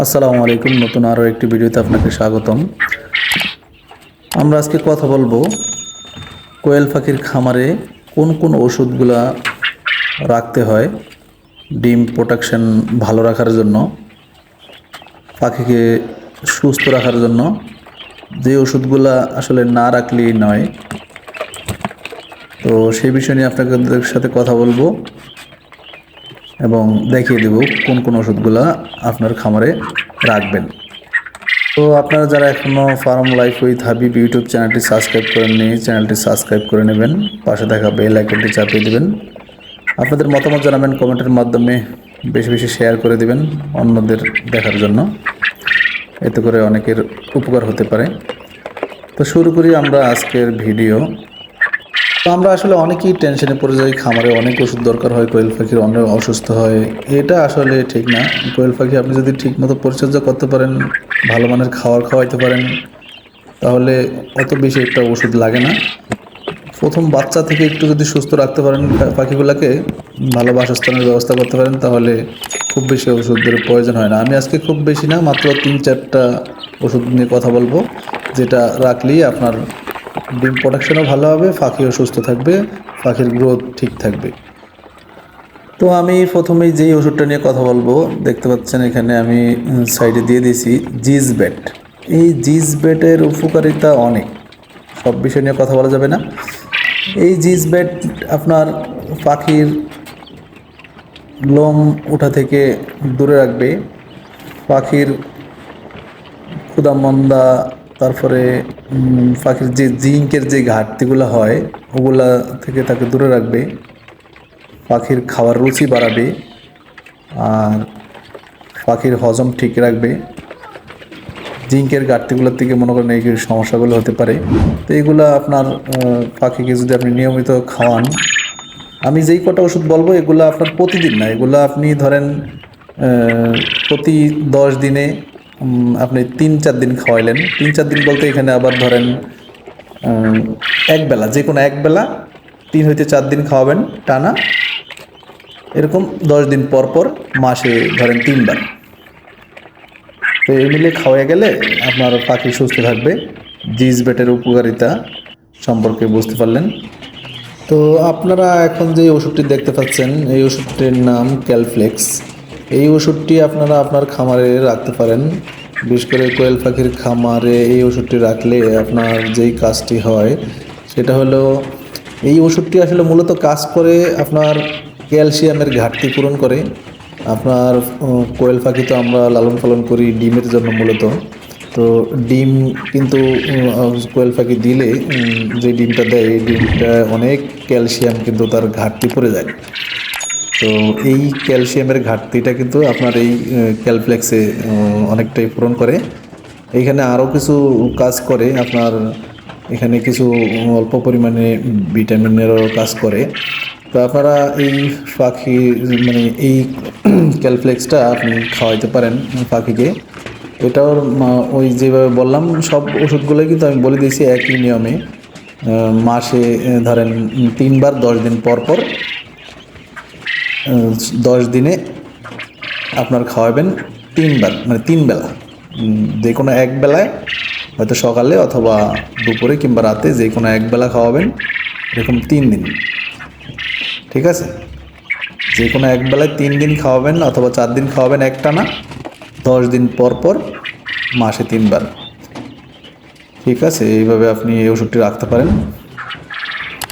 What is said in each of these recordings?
আসসালামু আলাইকুম। নতুন আরও একটি ভিডিওতে আপনাকে স্বাগতম। আমরা আজকে কথা বলবো কোয়েল পাখির খামারে কোন কোন ওষুধগুলা রাখতে হয় ডিম প্রোটেকশন ভালো রাখার জন্য, পাখিকে সুস্থ রাখার জন্য। যে ওষুধগুলা আসলে না রাখলেই নয়, তো সেই বিষয় নিয়ে আপনাদের সাথে কথা বলবো এবং দেখিয়ে দেব কোন কোন ওষুধগুলা আপনার খামারে রাখবেন। তো আপনারা যারা এখনও farm life with Habib YouTube চ্যানেলটি সাবস্ক্রাইব করেননি, চ্যানেলটি সাবস্ক্রাইব করে নেবেন, পাশে থাকা বেল আইকনটি চাপিয়ে দেবেন। আপনাদের মতামত জানাবেন কমেন্টের মাধ্যমে, বেশি বেশি শেয়ার করে দেবেন অন্যদের দেখার জন্য, এতে করে অনেকের উপকার হতে পারে। তো শুরু করি আমরা আজকের ভিডিও। তো আমরা আসলে অনেকেই টেনশনে পড়ে যাই, খামারে অনেক ওষুধ দরকার হয়, কোয়েল পাখির অনেক অসুস্থ হয়। এটা আসলে ঠিক না। কোয়েল পাখি আপনি যদি ঠিকমতো পরিচর্যা করতে পারেন, ভালো মানের খাবার খাওয়াইতে পারেন, তাহলে অত বেশি একটা ওষুধ লাগে না। প্রথম বাচ্চা থেকে একটু যদি সুস্থ রাখতে পারেন পাখিগুলোকে, ভালো বাসস্থানের ব্যবস্থা করতে পারেন, তাহলে খুব বেশি ওষুধের প্রয়োজন হয় না। আমি আজকে খুব বেশি না, মাত্র 3-4টা ওষুধ নিয়ে কথা বলবো, যেটা রাখলেই আপনার ডিম প্রোডাকশনও ভালো হবে, পাখিও সুস্থ থাকবে, পাখির গ্রোথ ঠিক থাকবে। তো আমি প্রথমেই যেই ওষুধটা নিয়ে কথা বলবো, দেখতে পাচ্ছেন এখানে আমি সাইডে দিয়ে দিয়েছি জিজবেট। এই জিজবেটের উপকারিতা অনেক, সব বিষয় নিয়ে কথা বলা যাবে না। এই জিজবেট আপনার পাখির লোম ওঠা থেকে দূরে রাখবে, পাখির ক্ষুধামন্দা, তারপরে পাখির যে জিঙ্কের যে ঘাটতিগুলো হয় ওগুলা থেকে তাকে দূরে রাখবে, পাখির খাওয়ার রুচি বাড়াবে, আর পাখির হজম ঠিক রাখবে। জিঙ্কের ঘাটতিগুলোর থেকে মনে করেন এই সমস্যাগুলো হতে পারে। তো এইগুলো আপনার পাখিকে যদি আপনি নিয়মিত খাওয়ান, আমি যেই কটা ওষুধ বলবো এগুলো আপনার প্রতিদিন না, এগুলো আপনি ধরেন প্রতি 10 দিনে আপনি 3-4 দিন খাওয়াইলেন। 3-4 দিন বলতে এখানে আবার ধরেন একবেলা, যে কোনো একবেলা 3 হইতে 4 দিন খাওয়াবেন টানা, এরকম 10 দিন পর পর, মাসে ধরেন 3 বার। তো এই মিলে খাওয়া গেলে আপনার পাখি সুস্থ থাকবে। জিজবেটের উপকারিতা সম্পর্কে বুঝতে পারলেন। তো আপনারা এখন যে ওষুধটি দেখতে পাচ্ছেন, এই ওষুধটির নাম ক্যালফ্লেক্স। এই ওষুধটি আপনারা আপনার খামারে রাখতে পারেন। বিশেষ করে কোয়েল পাখির খামারে এই ওষুধটি রাখলে আপনার যেই কাজটি হয় সেটা হলো, এই ওষুধটি আসলে মূলত কাজ করে আপনার ক্যালসিয়ামের ঘাটতি পূরণ করে। আপনার কোয়েল পাখি তো আমরা লালন পালন করি ডিমের জন্য মূলত। তো ডিম কিন্তু কোয়েল পাখি দিলে যে ডিমটা দেয়, এই ডিমটা অনেক ক্যালসিয়াম কিন্তু তার ঘাটতি পড়ে যায়। তো এই ক্যালসিয়ামের ঘাটতিটা কিন্তু আপনার এই ক্যালফ্লেক্সে অনেকটাই পূরণ করে। এইখানে আরও কিছু কাজ করে, আপনার এখানে কিছু অল্প পরিমাণে ভিটামিনেরও কাজ করে। তো আপনারা এই পাখি মানে এই ক্যালফ্লেক্সটা আপনি খাওয়াইতে পারেন পাখিকে। এটাও ওই যেভাবে বললাম সব ওষুধগুলোই কিন্তু আমি বলে দিয়েছি একই নিয়মে। মাসে ধরেন 3 বার 10 দিন পর পর 10 দিনে আপনার খাওয়াবেন 3 বার, মানে 3 বেলা। যে কোনো এক বেলায়, হয়তো সকালে অথবা দুপুরে কিংবা রাতে, যে কোনো এক বেলা খাওয়াবেন, এরকম 3 দিন। ঠিক আছে, যে কোনো এক বেলায় 3 দিন খাওয়াবেন অথবা 4 দিন খাওয়াবেন একটানা, 10 দিন পর পর, মাসে 3 বার। ঠিক আছে, এইভাবে আপনি এই ওষুধটি রাখতে পারেন।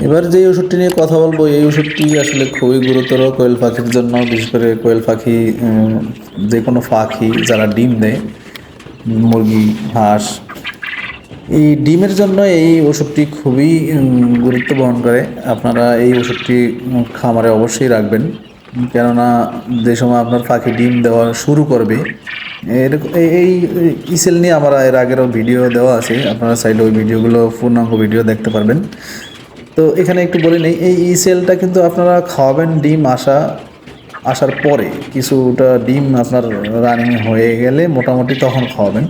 এবার যে ওষুধটি নিয়ে কথা বলবো, এই ওষুধটি আসলে খুবই গুরুতর কোয়েল পাখির জন্য। বিশেষ করে কোয়েল পাখি, যে কোনো পাখি যারা ডিম দেয়, মুরগি, হাঁস, এই ডিমের জন্য এই ওষুধটি খুবই গুরুত্ব বহন করে। আপনারা এই ওষুধটি খামারে অবশ্যই রাখবেন, কেননা যে সময় আপনার পাখি ডিম দেওয়া শুরু করবে, এরকম এই ইসেল নিয়ে আমার এর আগেরও ভিডিও দেওয়া আছে, আপনারা চাইলে ওই ভিডিওগুলো পূর্ণাঙ্গ ভিডিও দেখতে পারবেন। তো এখানে একটু বলে নেই, এই ইসেলটা কিন্তু আপনারা খাওয়াবেন ডিম আসার পরে, কিছুটা ডিম আপনার রানিং হয়ে গেলে মোটামুটি তখন খাওয়াবেন।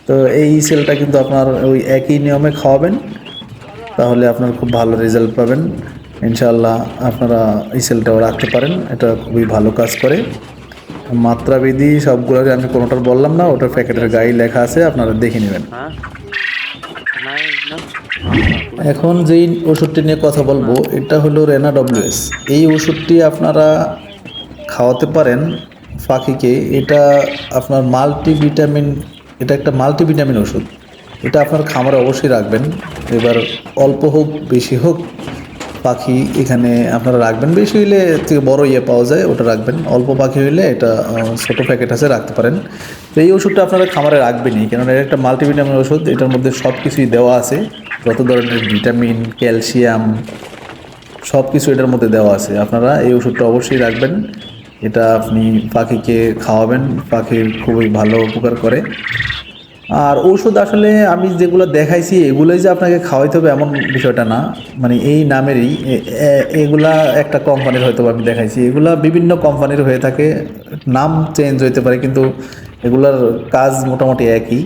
তো এই সেলটা কিন্তু আপনার ওই একই নিয়মে খাওয়াবেন, তাহলে আপনার খুব ভালো রেজাল্ট পাবেন ইনশাআল্লাহ। আপনারা এই সেলটাও রাখতে পারেন, এটা খুবই ভালো কাজ করে। মাত্রাবিধি সবগুলোকে আমি কোনোটার বললাম না, ওটার প্যাকেটের গায়ে লেখা আছে, আপনারা দেখে নেবেন। এখন যেই ওষুধটি নিয়ে কথা বলবো এটা হলো রেনা ডব্লিউএস। এই ওষুধটি আপনারা খাওয়াতে পারেন পাখিকে। এটা আপনার মাল্টিভিটামিন, এটা একটা মাল্টিভিটামিন ওষুধ। এটা আপনার খামারে অবশ্যই রাখবেন। এবার অল্প হোক বেশি হোক পাখি এখানে আপনারা রাখবেন। বেশি হইলে থেকে বড় পাওয়া যায়, ওটা রাখবেন। অল্প পাখি হইলে এটা ছোটো প্যাকেট আছে, রাখতে পারেন। তো এই ওষুধটা আপনারা খামারে রাখবেনই, কেননা এটা একটা মাল্টিভিটামিন ওষুধ। এটার মধ্যে সব কিছুই দেওয়া আছে, যত ধরনের ভিটামিন, ক্যালসিয়াম, সব কিছু এটার মধ্যে দেওয়া আছে। আপনারা এই ওষুধটা অবশ্যই রাখবেন। এটা আপনি পাখিকে খাওয়াবেন, পাখির খুবই ভালো উপকার করে। আর ঔষধ আসলে আমি যেগুলো দেখাইছি এগুলোই যে আপনাকে খাওয়াইতে হবে এমন বিষয়টা না। মানে এই নামেরই এগুলা একটা কোম্পানির হয়তো আমি দেখাইছি, এগুলা বিভিন্ন কোম্পানির হয়ে থাকে, নাম চেঞ্জ হইতে পারে, কিন্তু এগুলার কাজ মোটামুটি একই।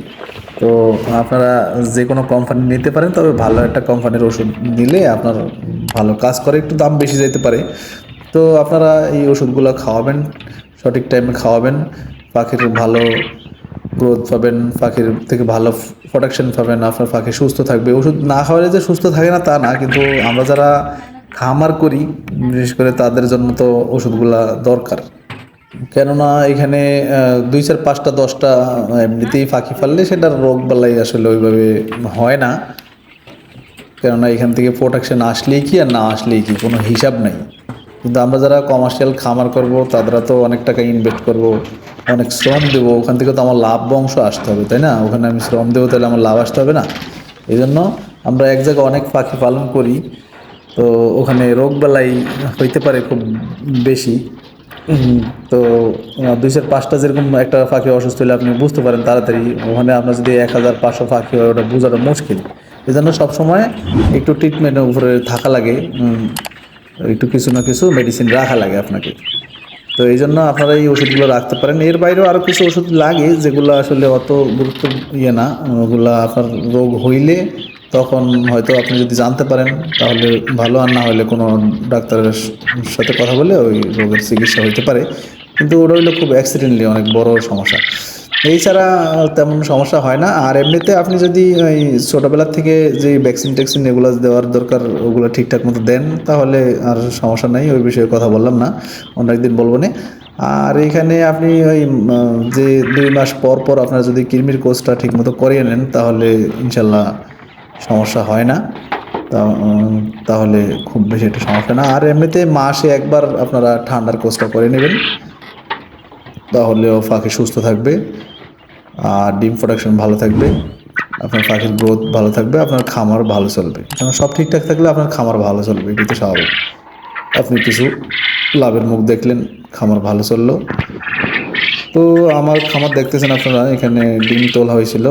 তো আপনারা যে কোনো কোম্পানি নিতে পারেন, তবে ভালো একটা কোম্পানির ওষুধ নিলে আপনার ভালো কাজ করে। একটু দাম বেশি যেতে পারে। তো আপনারা এই ওষুধগুলো খাওয়াবেন, সঠিক টাইমে খাওয়াবেন, পাখির ভালো গ্রোথ পাবেন, পাখির থেকে ভালো প্রোটেকশন পাবেন, আপনার পাখি সুস্থ থাকবে। ওষুধ না খাওয়ালে যে সুস্থ থাকে না তা না, কিন্তু আমরা যারা খামার করি বিশেষ করে তাদের জন্য তো ওষুধগুলা দরকার। কেননা এখানে 2 4 5টা 10টা এমনিতেই পাখি পাললে সেটার রোগ বালাই আসলে ওইভাবে হয় না। কেননা এখান থেকে প্রোটেকশন আসলেই কি আর না আসলেই কি, কোনো হিসাব নাই। কিন্তু আমরা যারা কমার্শিয়াল খামার করব তারা তো অনেক টাকা ইনভেস্ট করব, অনেক শ্রম দেবো, ওখান থেকে তো আমার লাভ অংশ আসতে হবে, তাই না? ওখানে আমি শ্রম দেবো, তাহলে আমার লাভ আসতে হবে না? এই জন্য আমরা এক জায়গায় অনেক পাখি পালন করি, তো ওখানে রোগবালাই হইতে পারে খুব বেশি। তো 2 4 5টা যেরকম একটা পাখি অসুস্থ হলে আপনি বুঝতে পারেন তাড়াতাড়ি। ওখানে আপনার যদি 1500 পাখি হয়, ওটা বোঝাটা মুশকিল। এই জন্য সবসময় একটু ট্রিটমেন্টের উপরে থাকা লাগে, একটু কিছু না কিছু মেডিসিন রাখা লাগে আপনাকে। তো এই জন্য আপনারা এই ওষুধগুলো রাখতে পারেন। এর বাইরেও আরও কিছু ওষুধ লাগে যেগুলো আসলে অত গুরুত্ব না, ওগুলো আপনার রোগ হইলে তখন হয়তো আপনি যদি জানতে পারেন তাহলে ভালো, আর না হলে কোনো ডাক্তারের সাথে কথা বলে ওই রোগের চিকিৎসা হইতে পারে। কিন্তু ওটা হইলে খুব অ্যাক্সিডেন্টলি অনেক বড় সমস্যা। এছাড়া তেমন সমস্যা হয় না। আর এমনিতে আপনি যদি ওই ছোটোবেলার থেকে যে ভ্যাকসিন ট্যাকসিন এগুলো দেওয়ার দরকার ওগুলো ঠিকঠাক মতো দেন তাহলে আর সমস্যা নেই। ওই বিষয়ে কথা বললাম না, অন্য একদিন বলবো না। আর এইখানে আপনি ওই যে 2 মাস পর পর আপনারা যদি কৃমির কোর্সটা ঠিক মতো করিয়ে নেন তাহলে ইনশাল্লাহ সমস্যা হয় না। তাহলে খুব বেশি একটা সমস্যা না। আর এমনিতে মাসে একবার আপনারা ঠান্ডার কোর্সটা করে নেবেন, তাহলেও পাখি সুস্থ থাকবে আর ডিম প্রোডাকশন ভালো থাকবে, আপনার পাখির গ্রোথ ভালো থাকবে, আপনার খামার ভালো চলবে। কারণ সব ঠিকঠাক থাকলে আপনার খামার ভালো চলবে, এটি তো স্বাভাবিক। আপনি কিছু লাভের মুখ দেখলেন, খামার ভালো চললো। তো আমার খামার দেখতেছেন আপনারা, এখানে ডিম তোলা হয়েছিল,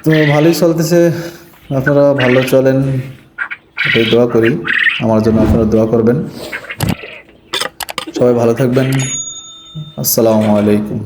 তো ভালোই চলতেছে। আপনারা ভালো চলেন এটাই দোয়া করি। আমার জন্য আপনারা দোয়া করবেন। সবাই ভালো থাকবেন। আসসালামু আলাইকুম।